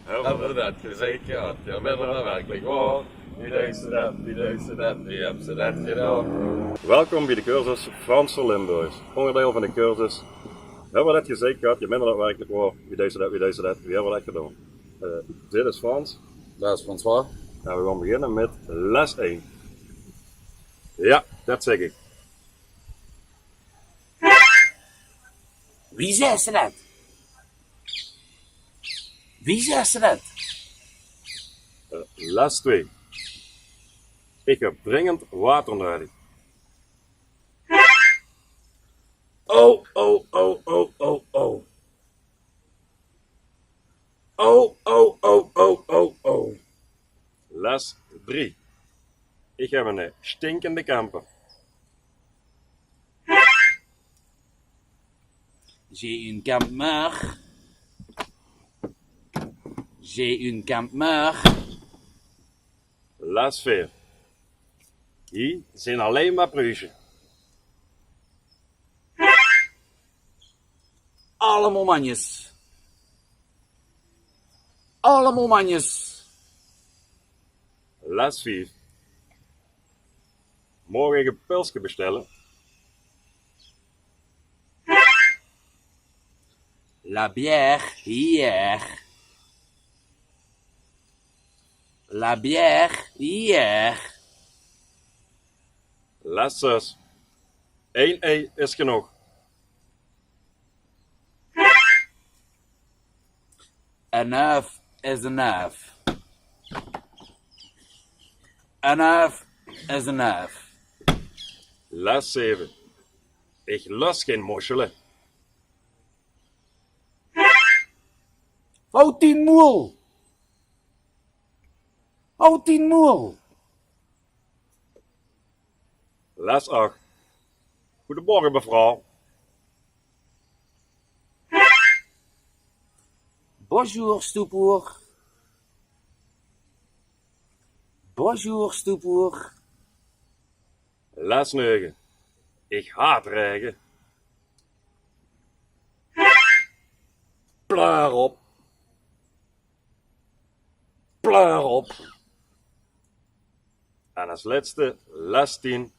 Hebben we dat gezegd gehad? Ja, ben er nou werkelijk waar? Wie denkt ze dat? Wie denkt ze dat? Wie heeft ze dat gedaan? Welkom bij de cursus Frans voor Limburgs. Onderdeel van de cursus. Hebben we dat gezegd gehad? Je bent er daadwerkelijk waar. Wie deed ze dat? Wie deed ze dat? Wie hebben we dat gedaan? Dit is Frans. Dat is François. En we gaan beginnen met les 1. Ja, dat zeg ik. Wie zei ze dat? Wie zei ze dat? Les 2. Ik heb dringend water nodig. Oh, oh, oh, oh, oh, oh. Oh, oh, oh, oh, oh, oh. Les 3. Ik heb een stinkende camper. J'ai une campemeur. J'ai une campemeur. Les 4. Hier zijn alleen maar pruisen. Allemaal manjes. Allemaal manjes. Les 5. Morgen een pilsje bestellen. La bière hier. La bière hier. Les 6. 1 ei is genoeg. Een œuf is een œuf. Een œuf is een œuf. Les 7. Ik lust geen mosselen. Houd die moel. Houd die moel. Les 8. Goedemorgen mevrouw. Bonjour, stoepoer. Bonjour, stoepoer. Les 9. Ik haat regen. Pleur op. Pleur op. En als laatste, les 10.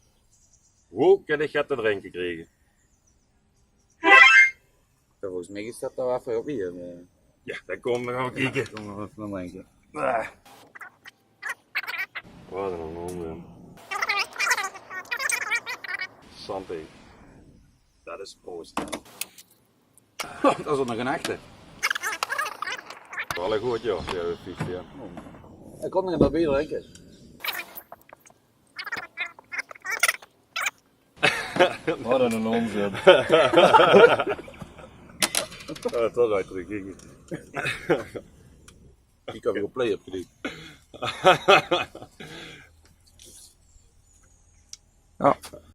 Hoe kan ik het te drinken krijgen? Volgens mij is dat daar even op hier. Ja, dan komen we gaan kijken. Kom maar even denken. Wat een onzin. Santé. Dat is proost. Dat is ook nog een echte. Wel goed, ja. Ja, vies, ja. Ik kon nog dat bier drinken. Wat een onzin. Toch uitdrukking. Ik heb weer op play opgedrukt. Ja.